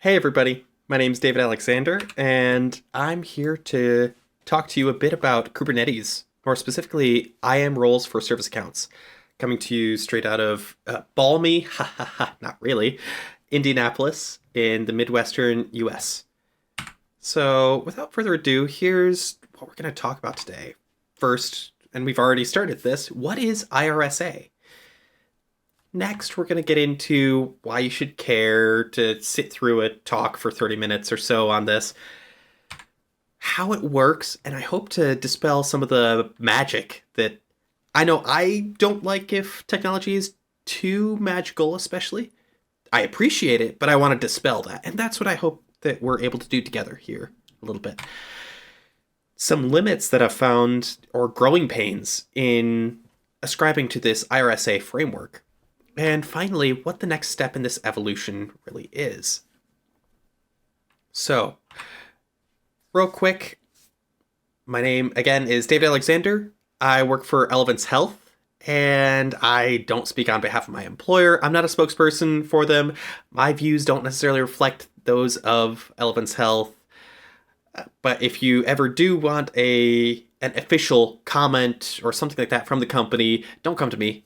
Hey everybody, my name is David Alexander, and I'm here to talk to you a bit about Kubernetes, more specifically IAM roles for service accounts, coming to you straight out of balmy, not really, Indianapolis in the Midwestern US. So without further ado, here's what we're going to talk about today. First, and we've already started this, what is IRSA? Next, we're going to get into why you should care to sit through a talk for 30 minutes or so on this, how it works, and I hope to dispel some of the magic that I know I don't like if technology is too magical, especially. I appreciate it, but I want to dispel that, and that's what I hope that we're able to do together here a little bit. Some limits that I've found, or growing pains, in ascribing to this IRSA framework. And finally, what the next step in this evolution really is. So, real quick, my name again is David Alexander. I work for Elevance Health, and I don't speak on behalf of my employer. I'm not a spokesperson for them. My views don't necessarily reflect those of Elevance Health. But if you ever do want an official comment or something like that from the company, don't come to me.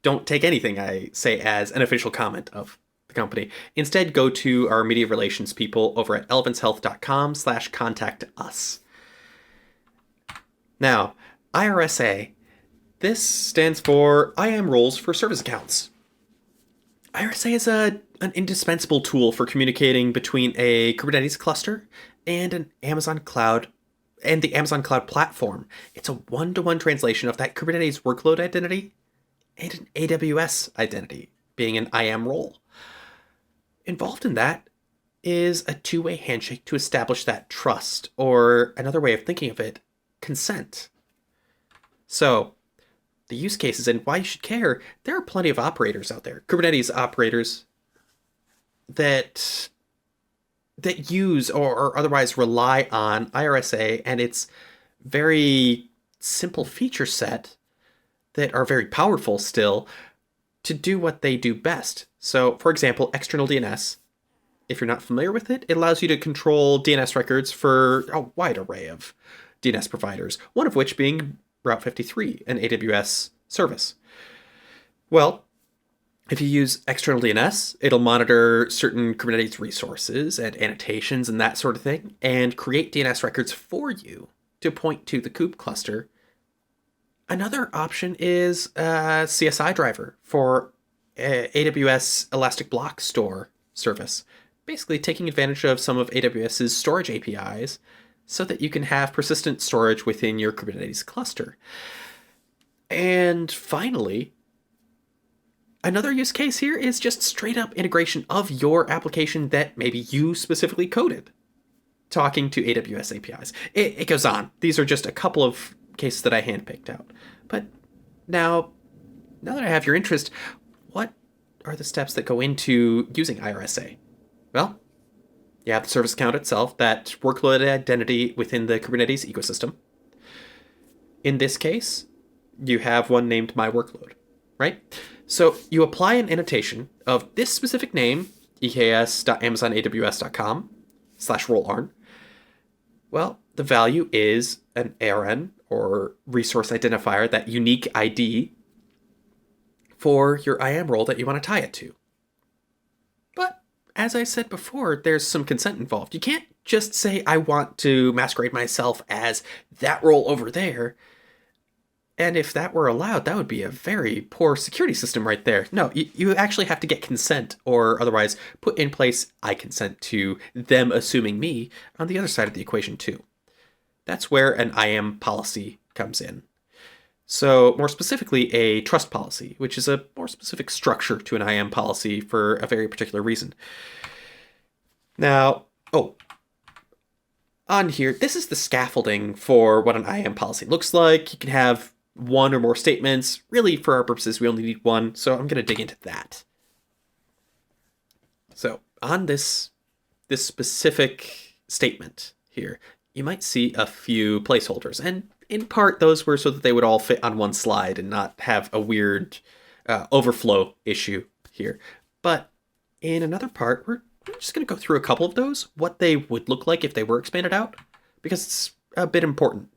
Don't take anything I say as an official comment of the company. Instead, go to our media relations people over at elevancehealth.com/contact us. Now, IRSA, this stands for IAM Roles for Service Accounts. IRSA is an indispensable tool for communicating between a Kubernetes cluster and an Amazon Cloud and the Amazon Cloud platform. It's a one-to-one translation of that Kubernetes workload identity and an AWS identity, being an IAM role. Involved in that is a two-way handshake to establish that trust, or another way of thinking of it, consent. So, the use cases and why you should care, there are plenty of operators out there, Kubernetes operators, that use or otherwise rely on IRSA and its very simple feature set that are very powerful still to do what they do best. So, for example, external DNS. If you're not familiar with it, it allows you to control DNS records for a wide array of DNS providers, one of which being Route 53, an AWS service. Well, if you use external DNS, it'll monitor certain Kubernetes resources and annotations and that sort of thing, and create DNS records for you to point to the kube cluster. Another option is a CSI driver for AWS Elastic Block Store service, basically taking advantage of some of AWS's storage APIs so that you can have persistent storage within your Kubernetes cluster. And finally, another use case here is just straight up integration of your application that maybe you specifically coded, talking to AWS APIs. It goes on. These are just a couple of cases that I handpicked out. But now that I have your interest, what are the steps that go into using IRSA? Well, you have the service account itself, that workload identity within the Kubernetes ecosystem. In this case, you have one named My Workload, right? So you apply an annotation of this specific name, eks.amazonaws.com/rolearn. Well, the value is an ARN, or resource identifier, that unique ID for your IAM role that you want to tie it to. But as I said before, there's some consent involved. You can't just say, I want to masquerade myself as that role over there. And if that were allowed, that would be a very poor security system right there. No, you actually have to get consent, or otherwise put in place, I consent to them assuming me on the other side of the equation too. That's where an IAM policy comes in. So more specifically, a trust policy, which is a more specific structure to an IAM policy for a very particular reason. Now, on here, this is the scaffolding for what an IAM policy looks like. You can have one or more statements. Really, for our purposes, we only need one, so I'm going to dig into that. So on this specific statement here, you might see a few placeholders, and in part those were so that they would all fit on one slide and not have a weird overflow issue here. But in another part, we're I'm just going to go through a couple of those, what they would look like if they were expanded out, because it's a bit important.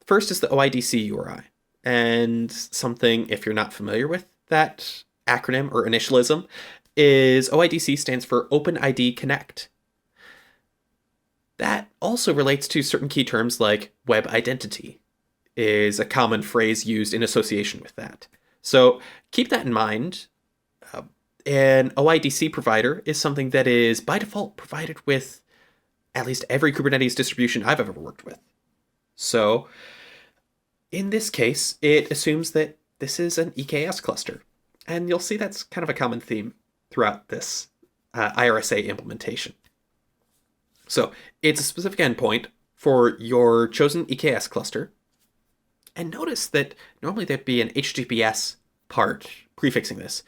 First is the OIDC URI, and something, if you're not familiar with that acronym or initialism, is OIDC stands for OpenID Connect. That also relates to certain key terms like web identity, is a common phrase used in association with that. So keep that in mind. An OIDC provider is something that is by default provided with at least every Kubernetes distribution I've ever worked with. So in this case, it assumes that this is an EKS cluster. And you'll see that's kind of a common theme throughout this IRSA implementation. So it's a specific endpoint for your chosen EKS cluster. And notice that normally there'd be an HTTPS part prefixing this.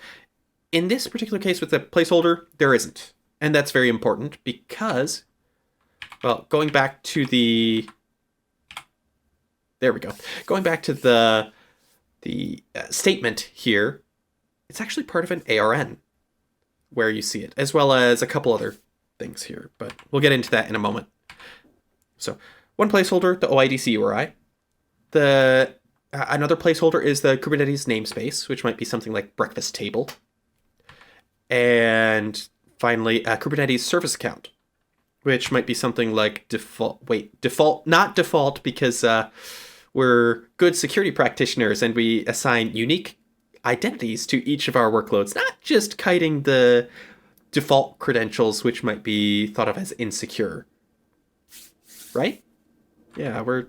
In this particular case with the placeholder, there isn't. And that's very important because, well, going back to the... There we go. Going back to the statement here, it's actually part of an ARN where you see it, as well as a couple other things here, but we'll get into that in a moment. So one placeholder, the OIDC URI. Another placeholder is the Kubernetes namespace, which might be something like breakfast table. And finally, a Kubernetes service account, which might be something like not default because we're good security practitioners and we assign unique identities to each of our workloads, not just kiting the default credentials, which might be thought of as insecure. Right? Yeah, we're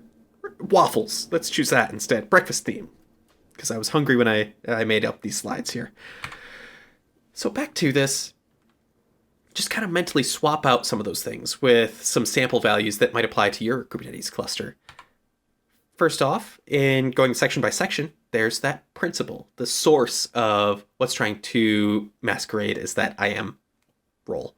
waffles. Let's choose that instead. Breakfast theme. Because I was hungry when I made up these slides here. So back to this. Just kind of mentally swap out some of those things with some sample values that might apply to your Kubernetes cluster. First off, in going section by section, there's that principle, the source of what's trying to masquerade as that IAM role.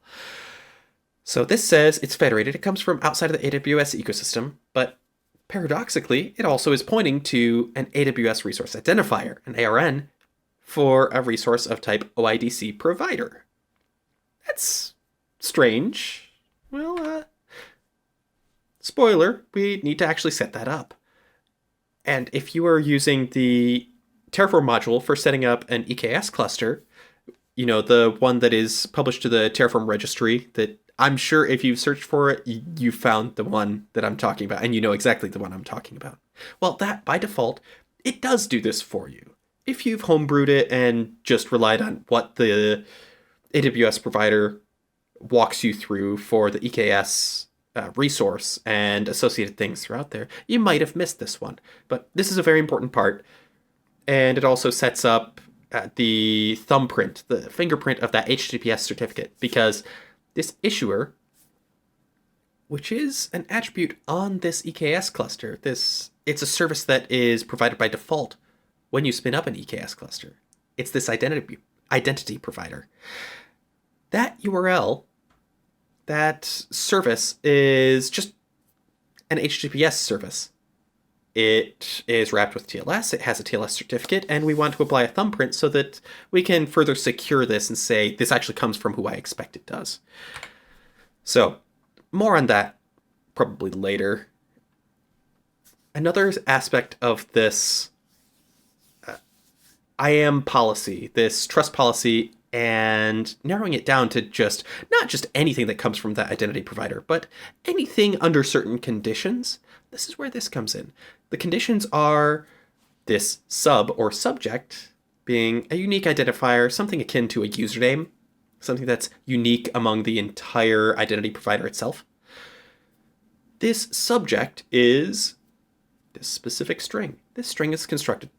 So this says it's federated. It comes from outside of the AWS ecosystem, but paradoxically, it also is pointing to an AWS resource identifier, an ARN, for a resource of type OIDC provider. That's strange. Well, spoiler, we need to actually set that up. And if you are using the Terraform module for setting up an EKS cluster, you know, the one that is published to the Terraform registry, that I'm sure if you've searched for it, you found the one that I'm talking about, and you know exactly the one I'm talking about. Well, that, by default, it does do this for you. If you've homebrewed it and just relied on what the AWS provider walks you through for the EKS resource and associated things throughout there, you might have missed this one. But this is a very important part, and it also sets up the thumbprint, the fingerprint of that HTTPS certificate, because this issuer, which is an attribute on this EKS cluster, it's a service that is provided by default when you spin up an EKS cluster. It's this identity provider. That URL, that service, is just an HTTPS service. It is wrapped with TLS, it has a TLS certificate, and we want to apply a thumbprint so that we can further secure this and say this actually comes from who I expect it does. So, more on that probably later. Another aspect of this IAM policy, this trust policy, and narrowing it down to just not just anything that comes from that identity provider, but anything under certain conditions. This is where this comes in. The conditions are this sub or subject being a unique identifier, something akin to a username, something that's unique among the entire identity provider itself. This subject is this specific string. This string is constructed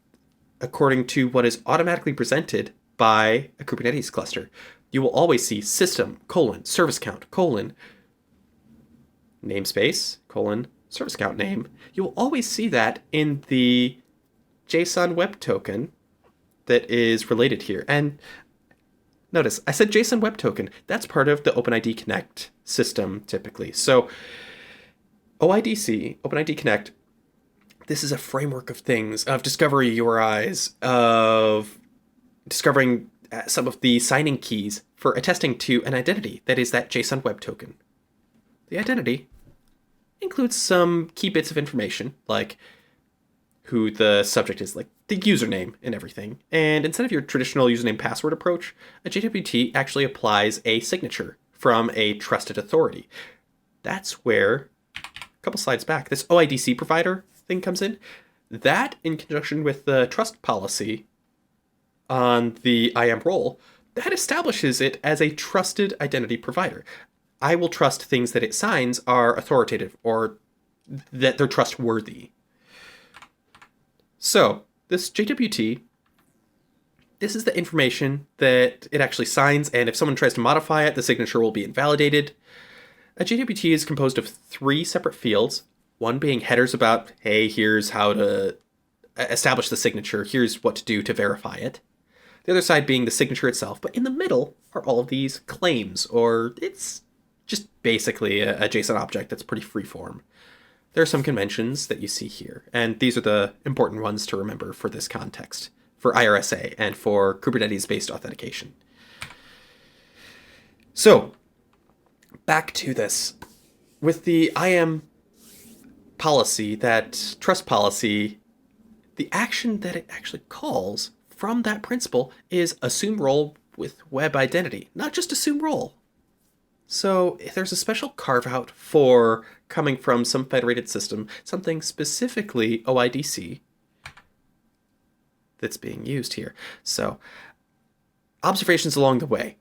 according to what is automatically presented by a Kubernetes cluster. You will always see system, service count, namespace, service count name. You will always see that in the JSON web token that is related here. And notice, I said JSON web token. That's part of the OpenID Connect system typically. So OIDC, OpenID Connect, this is a framework of things, of discovery URIs, of discovering some of the signing keys for attesting to an identity that is that JSON Web Token. The identity includes some key bits of information, like who the subject is, like the username and everything. And instead of your traditional username password approach, a JWT actually applies a signature from a trusted authority. That's where, a couple slides back, this OIDC provider thing comes in. That, in conjunction with the trust policy on the IAM role, that establishes it as a trusted identity provider. I will trust things that it signs are authoritative or that they're trustworthy. So this JWT, this is the information that it actually signs, and if someone tries to modify it, the signature will be invalidated. A JWT is composed of 3 separate fields, one being headers about, hey, here's how to establish the signature, here's what to do to verify it. The other side being the signature itself, but in the middle are all of these claims, or it's just basically a JSON object that's pretty freeform. There are some conventions that you see here, and these are the important ones to remember for this context, for IRSA and for Kubernetes-based authentication. So, back to this. With the IAM policy, that trust policy, the action that it actually calls from that principle is assume role with web identity, not just assume role. So if there's a special carve-out for coming from some federated system, something specifically OIDC that's being used here. So observations along the way.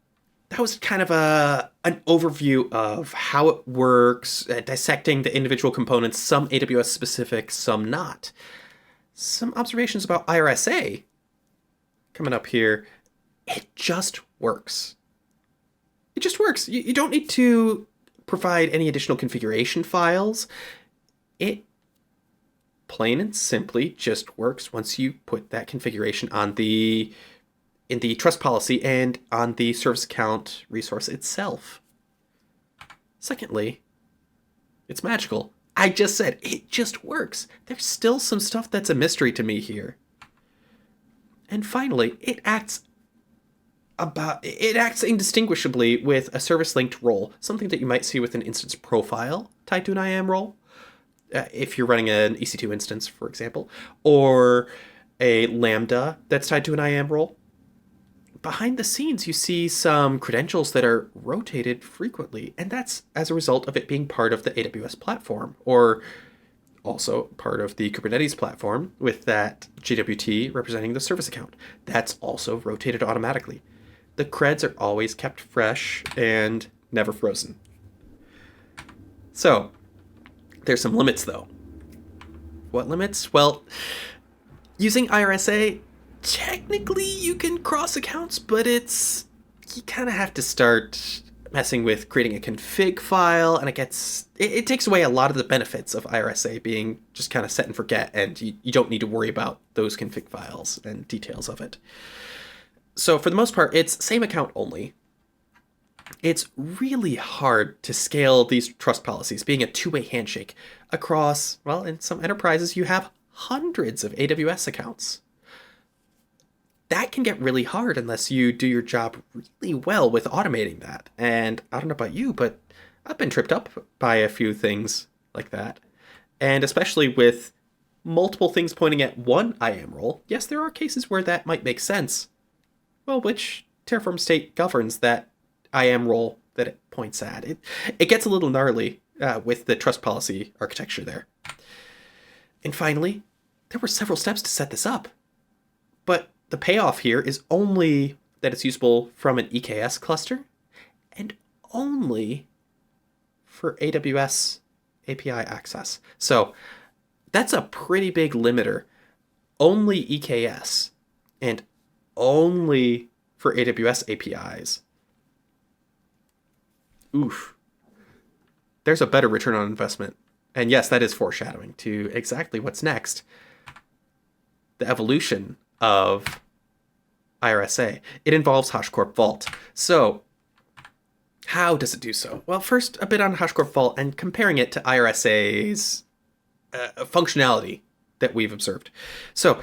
That was kind of an overview of how it works, dissecting the individual components, some AWS specific, some not. Some observations about IRSA coming up here. It just works. It just works. You don't need to provide any additional configuration files. It plain and simply just works once you put that configuration in the trust policy and on the service account resource itself. Secondly, it's magical. I just said it just works. There's still some stuff that's a mystery to me here. And finally, it acts indistinguishably with a service-linked role, something that you might see with an instance profile tied to an IAM role, if you're running an EC2 instance, for example, or a Lambda that's tied to an IAM role. Behind the scenes, you see some credentials that are rotated frequently, and that's as a result of it being part of the AWS platform, or also part of the Kubernetes platform with that JWT representing the service account. That's also rotated automatically. The creds are always kept fresh and never frozen. So, there's some limits though. What limits? Well, using IRSA, technically you can cross accounts, but you kind of have to start messing with creating a config file, and it takes away a lot of the benefits of IRSA being just kind of set and forget, and you don't need to worry about those config files and details of it. So for the most part, it's same account only. It's really hard to scale these trust policies, being a two-way handshake across, well, in some enterprises, you have hundreds of AWS accounts. That can get really hard unless you do your job really well with automating that. And I don't know about you, but I've been tripped up by a few things like that. And especially with multiple things pointing at one IAM role, yes, there are cases where that might make sense. Well, which Terraform state governs that IAM role that it points at? It gets a little gnarly with the trust policy architecture there. And finally, there were several steps to set this up. But the payoff here is only that it's usable from an EKS cluster and only for AWS API access. So that's a pretty big limiter. Only EKS and only for AWS APIs. Oof. There's a better return on investment. And yes, that is foreshadowing to exactly what's next. The evolution of IRSA. It involves HashiCorp Vault. So how does it do so? Well, first, a bit on HashiCorp Vault and comparing it to IRSA's functionality that we've observed. So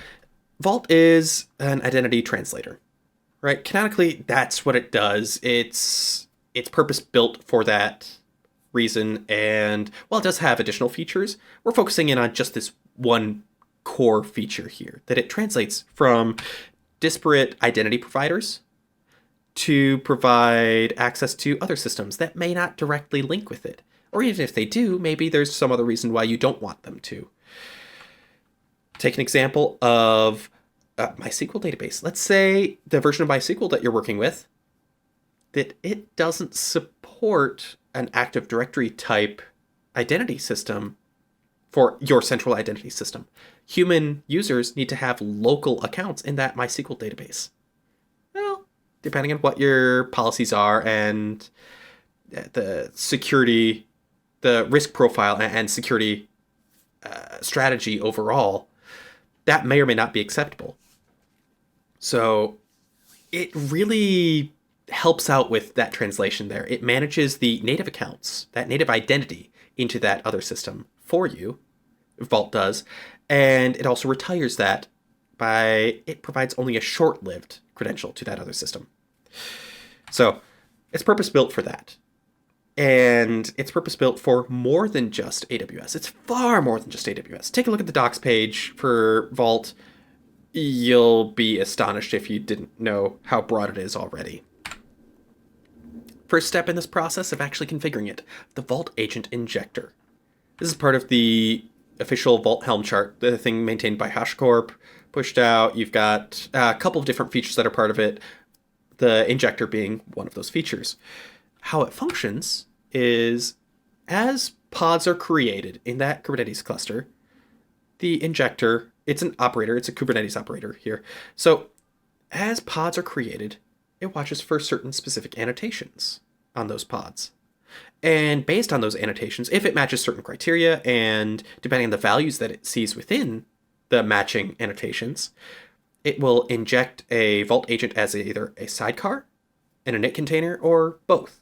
Vault is an identity translator. right? Canonically, that's what it does. It's purpose built for that reason, and while it does have additional features, we're focusing in on just this one core feature here, that it translates from disparate identity providers to provide access to other systems that may not directly link with it. Or even if they do, maybe there's some other reason why you don't want them to. Take an example of MySQL database. Let's say the version of MySQL that you're working with, that it doesn't support an Active Directory type identity system for your central identity system. Human users need to have local accounts in that MySQL database. Well, depending on what your policies are and the security, the risk profile and security strategy overall, that may or may not be acceptable. So it really helps out with that translation there. It manages the native accounts, that native identity, into that other system for you. Vault does. And it also retires that by, it provides only a short-lived credential to that other system. So it's purpose-built for that. And it's purpose-built for more than just AWS. It's far more than just AWS. Take a look at the docs page for Vault. You'll be astonished if you didn't know how broad it is already. First step in this process of actually configuring it, the Vault Agent Injector. This is part of the official Vault Helm chart, the thing maintained by HashiCorp, pushed out. You've got a couple of different features that are part of it, the injector being one of those features. How it functions is, as pods are created in that Kubernetes cluster, the injector, it's an operator, it's a Kubernetes operator here. So as pods are created, it watches for certain specific annotations on those pods. And based on those annotations, if it matches certain criteria, and depending on the values that it sees within the matching annotations, it will inject a Vault agent as either a sidecar, an init container, or both.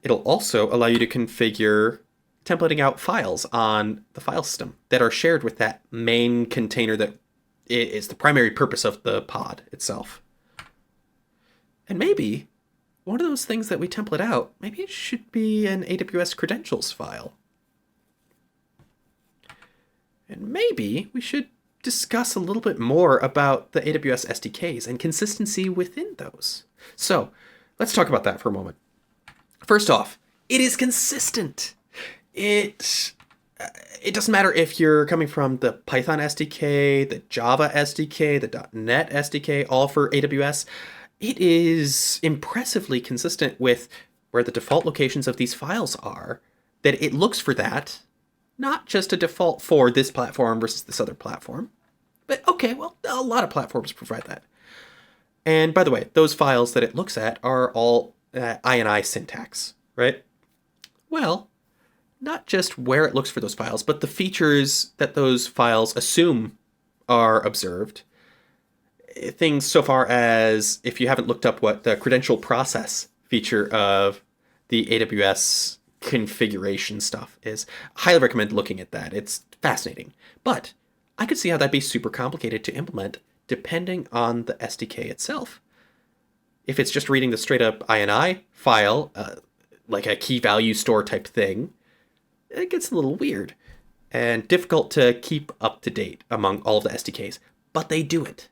It'll also allow you to configure templating out files on the file system that are shared with that main container that is the primary purpose of the pod itself. And maybe one of those things that we template out, maybe it should be an AWS credentials file. And maybe we should discuss a little bit more about the AWS SDKs and consistency within those. So let's talk about that for a moment. First off, it is consistent. It doesn't matter if you're coming from the Python SDK, the Java SDK, the .NET SDK, all for AWS. It is impressively consistent with where the default locations of these files are, that it looks for that, not just a default for this platform versus this other platform. But okay, well, a lot of platforms provide that. And by the way, those files that it looks at are all INI syntax, right? Well, not just where it looks for those files, but the features that those files assume are observed. Things so far as, if you haven't looked up what the credential process feature of the AWS configuration stuff is, I highly recommend looking at that. It's fascinating. But I could see how that'd be super complicated to implement depending on the SDK itself. If it's just reading the straight up INI file, like a key value store type thing, it gets a little weird and difficult to keep up to date among all of the SDKs, but they do it.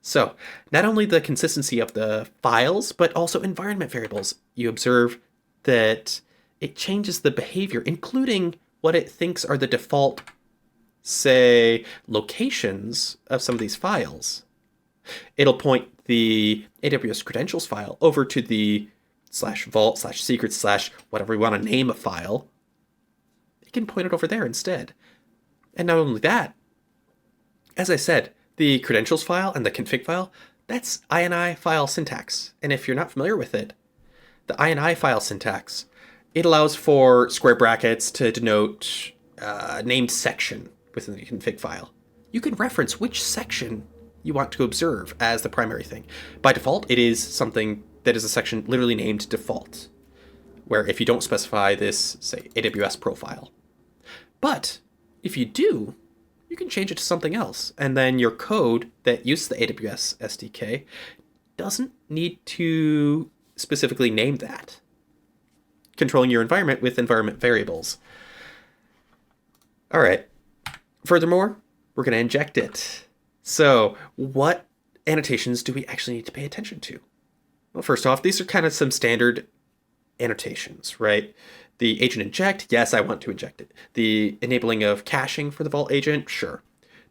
So not only the consistency of the files, but also environment variables. You observe that it changes the behavior, including what it thinks are the default, say, locations of some of these files. It'll point the AWS credentials file over to the /vault/secrets/ whatever we want to name a file. It can point it over there instead. And not only that, as I said, the credentials file and the config file, that's INI file syntax. And if you're not familiar with it, the INI file syntax, it allows for square brackets to denote named section within the config file. You can reference which section you want to observe as the primary thing. By default, it is something that is a section literally named default, where if you don't specify this, say, AWS profile. But if you do, you can change it to something else. And then your code that uses the AWS SDK doesn't need to specifically name that. Controlling your environment with environment variables. All right. Furthermore, we're going to inject it. So what annotations do we actually need to pay attention to? Well, first off, these are kind of some standard annotations, right? The agent inject, yes, I want to inject it. The enabling of caching for the Vault agent, sure.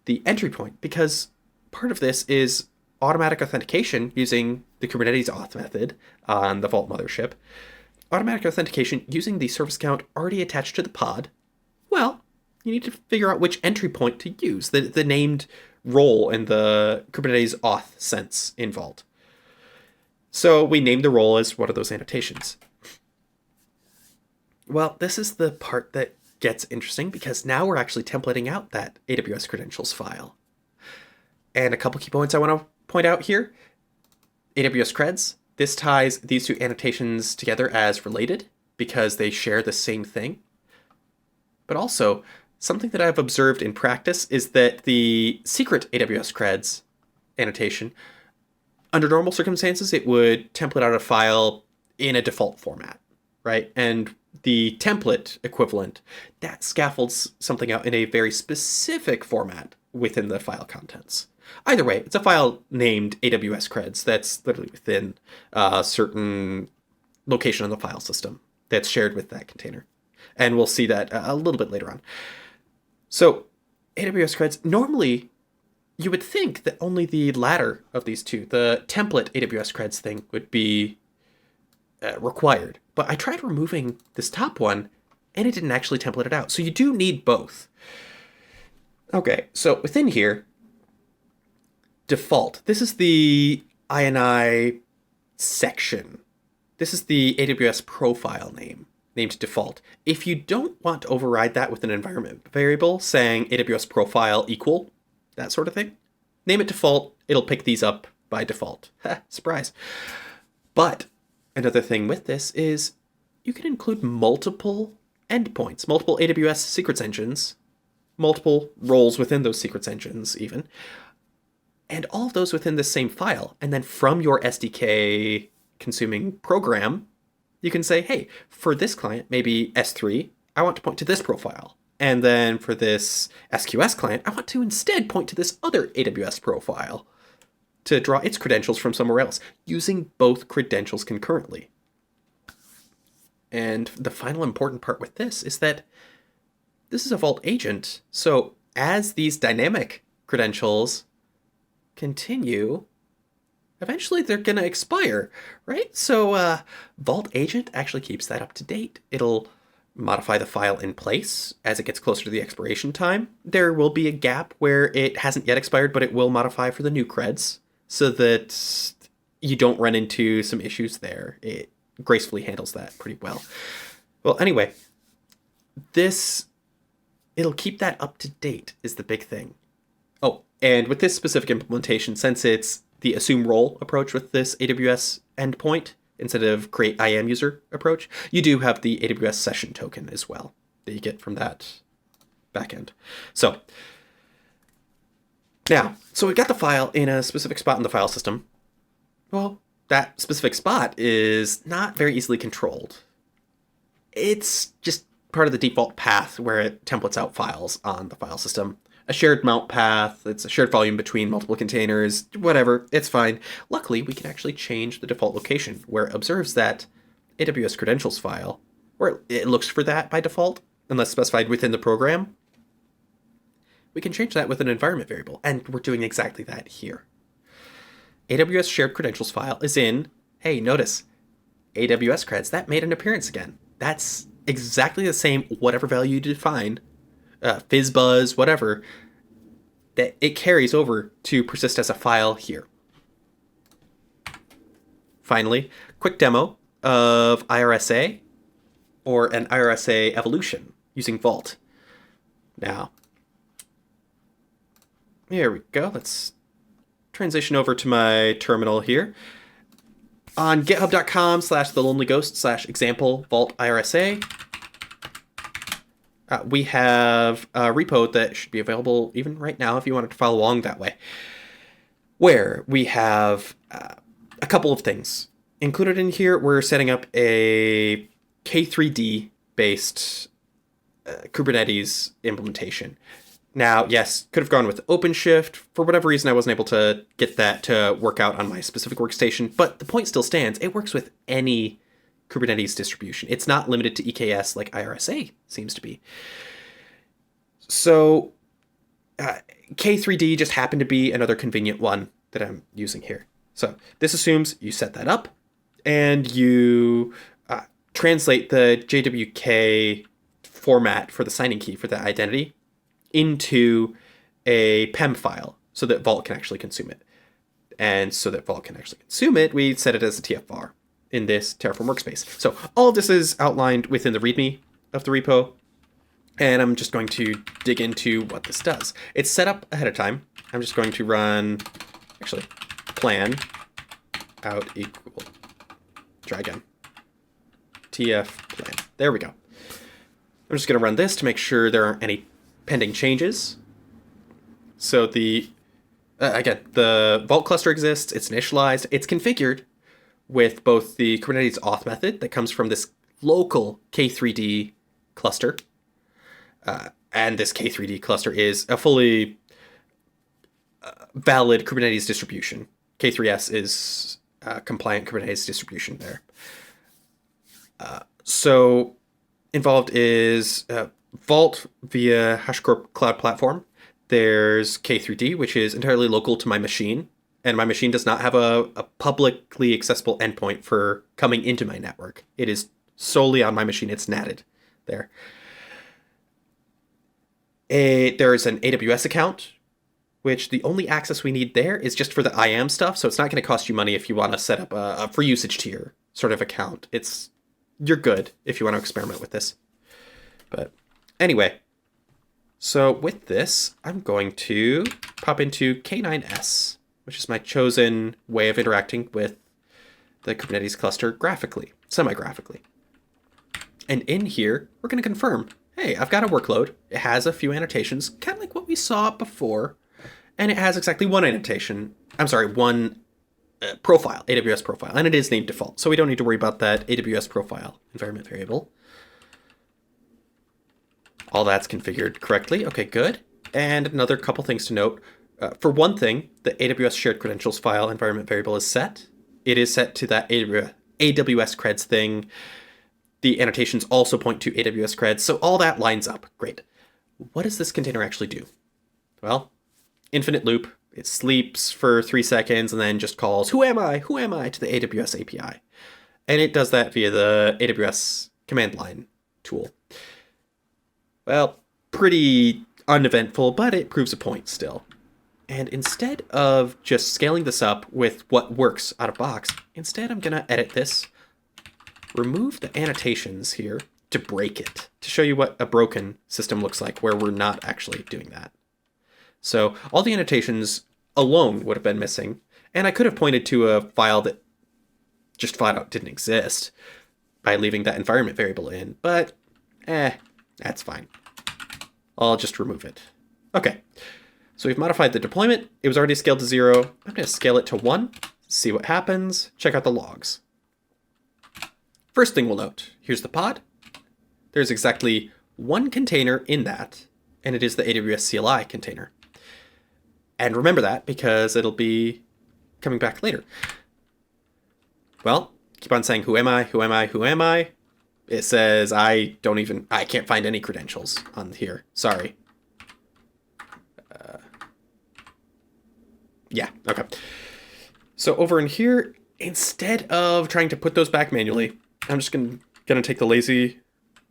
The entry point, because part of this is automatic authentication using the Kubernetes auth method on the Vault mothership. Automatic authentication using the service account already attached to the pod. Well, you need to figure out which entry point to use, the named role in the Kubernetes auth sense in Vault. So we named the role as one of those annotations. Well, this is the part that gets interesting because now we're actually templating out that AWS credentials file. And a couple key points I want to point out here. AWS creds. This ties these two annotations together as related because they share the same thing. But also, something that I've observed in practice is that the secret AWS creds annotation, under normal circumstances, it would template out a file in a default format, right? And the template equivalent, that scaffolds something out in a very specific format within the file contents. Either way, it's a file named AWS creds that's literally within a certain location on the file system that's shared with that container. And we'll see that a little bit later on. So AWS creds, normally you would think that only the latter of these two, the template AWS creds thing, would be required. But I tried removing this top one and it didn't actually template it out. So you do need both. Okay, so within here, default. This is the INI section. This is the AWS profile name, named default. If you don't want to override that with an environment variable saying AWS profile equal, that sort of thing, name it default. It'll pick these up by default. Surprise. But another thing with this is you can include multiple endpoints, multiple AWS secrets engines, multiple roles within those secrets engines even, and all of those within the same file. And then from your SDK consuming program, you can say, hey, for this client, maybe S3, I want to point to this profile. And then for this SQS client, I want to instead point to this other AWS profile to draw its credentials from somewhere else, using both credentials concurrently. And the final important part with this is that this is a Vault agent. So as these dynamic credentials continue, eventually they're going to expire, right? So Vault agent actually keeps that up to date. It'll modify the file in place as it gets closer to the expiration time. There will be a gap where it hasn't yet expired, but it will modify for the new creds so that you don't run into some issues there. It gracefully handles that pretty well. Well, anyway, it'll keep that up to date is the big thing. Oh, and with this specific implementation, since it's the assume role approach with this AWS endpoint, instead of create IAM user approach, you do have the AWS session token as well that you get from that backend. So we got the file in a specific spot in the file system. Well, that specific spot is not very easily controlled. It's just part of the default path where it templates out files on the file system. A shared mount path, it's a shared volume between multiple containers, whatever, it's fine. Luckily, we can actually change the default location where it observes that AWS credentials file, or it looks for that by default, unless specified within the program. We can change that with an environment variable, and we're doing exactly that here. AWS shared credentials file is in, hey, notice, AWS creds, that made an appearance again. That's exactly the same, whatever value you define, fizzbuzz, whatever, that it carries over to persist as a file here. Finally, quick demo of IRSA or an IRSA evolution using Vault. Now, here we go. Let's transition over to my terminal here. On github.com/thelonelyghost/example Vault IRSA, we have a repo that should be available even right now if you wanted to follow along that way, where we have a couple of things. Included in here, we're setting up a K3D based Kubernetes implementation. Now, yes, could have gone with OpenShift. For whatever reason, I wasn't able to get that to work out on my specific workstation, but the point still stands. It works with any Kubernetes distribution. It's not limited to EKS like IRSA seems to be. So K3D just happened to be another convenient one that I'm using here. So this assumes you set that up and you translate the JWK format for the signing key for the identity into a PEM file so that Vault can actually consume it. And so that Vault can actually consume it, we set it as a TFR in this Terraform workspace. So all of this is outlined within the README of the repo. And I'm just going to dig into what this does. It's set up ahead of time. I'm just going to run, actually, plan out equal, try again, TF plan. There we go. I'm just going to run this to make sure there aren't any pending changes. So again, the Vault cluster exists, it's initialized, it's configured with both the Kubernetes auth method that comes from this local K3D cluster. And this K3D cluster is a fully valid Kubernetes distribution. K3S is a compliant Kubernetes distribution there. So involved is Vault via HashiCorp Cloud Platform. There's K3D, which is entirely local to my machine. And my machine does not have a publicly accessible endpoint for coming into my network. It is solely on my machine. It's NATed there. There's an AWS account, which the only access we need there is just for the IAM stuff. So it's not going to cost you money if you want to set up a free usage tier sort of account. You're good if you want to experiment with this. But anyway, so with this, I'm going to pop into K9S, which is my chosen way of interacting with the Kubernetes cluster graphically, semi-graphically. And in here, we're going to confirm, hey, I've got a workload. It has a few annotations, kind of like what we saw before. And it has exactly one annotation. I'm sorry, one profile, AWS profile. And it is named default. So we don't need to worry about that AWS profile environment variable. All that's configured correctly. Okay, good. And another couple things to note. For one thing, the AWS shared credentials file environment variable is set. It is set to that AWS creds thing. The annotations also point to AWS creds. So all that lines up. Great. What does this container actually do? Well, infinite loop. It sleeps for 3 seconds and then just calls, who am I? Who am I? To the AWS API. And it does that via the AWS command line tool. Well, pretty uneventful, but it proves a point still. And instead of just scaling this up with what works out of box, instead I'm going to edit this, remove the annotations here to break it, to show you what a broken system looks like where we're not actually doing that. So all the annotations alone would have been missing, and I could have pointed to a file that just flat out didn't exist by leaving that environment variable in, but that's fine. I'll just remove it. Okay. So we've modified the deployment. It was already scaled to 0. I'm going to scale it to 1, see what happens, check out the logs. First thing we'll note, here's the pod. There's exactly one container in that, and it is the AWS CLI container. And remember that because it'll be coming back later. Well, keep on saying, who am I? Who am I? Who am I? It says I can't find any credentials on here. Sorry. Yeah, okay. So over in here, instead of trying to put those back manually, I'm just gonna take the lazy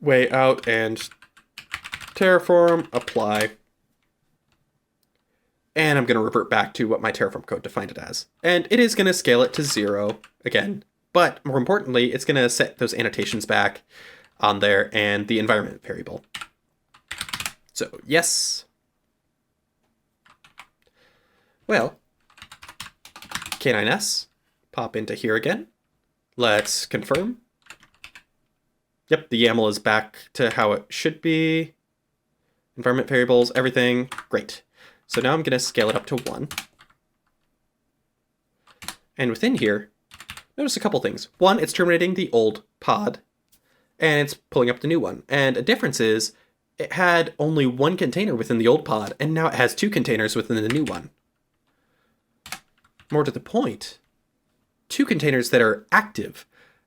way out and Terraform, apply. And I'm gonna revert back to what my Terraform code defined it as. And it is gonna scale it to 0 again. But more importantly, it's gonna set those annotations back on there and the environment variable. So yes. Well, K9S, pop into here again. Let's confirm. Yep, the YAML is back to how it should be. environment variables, everything, great. So now I'm going to scale it up to 1. And within here, notice a couple things. One, it's terminating the old pod, and it's pulling up the new one. And a difference is it had only 1 container within the old pod, and now it has 2 containers within the new one. More to the point, 2 containers that are active.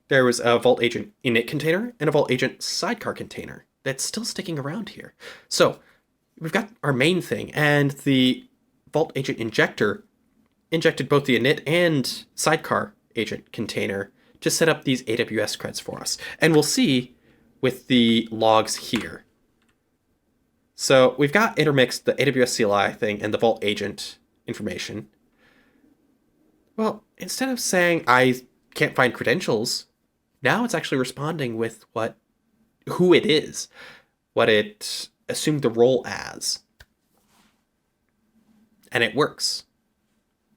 There was a Vault Agent init container and a Vault Agent sidecar container that's still sticking around here. So we've got our main thing, and the Vault Agent Injector injected both the init and sidecar agent container to set up these AWS creds for us. And we'll see with the logs here. So we've got intermixed the AWS CLI thing and the Vault Agent information. Well, instead of saying I can't find credentials, now it's actually responding with who it is, what it assumed the role as. And it works.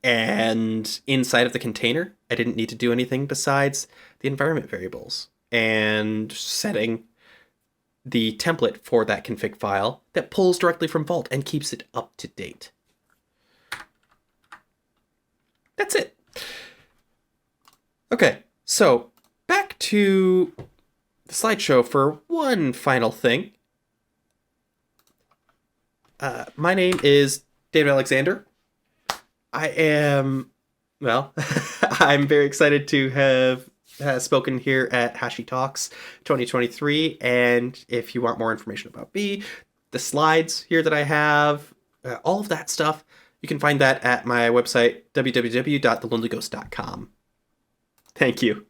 And inside of the container, I didn't need to do anything besides the environment variables and setting the template for that config file that pulls directly from Vault and keeps it up to date. That's it. Okay, so back to the slideshow for one final thing. My name is David Alexander. I am, well, I'm very excited to have spoken here at HashiTalks 2023. And if you want more information about me, the slides here that I have, all of that stuff, you can find that at my website, www.thelonelyghost.com. Thank you.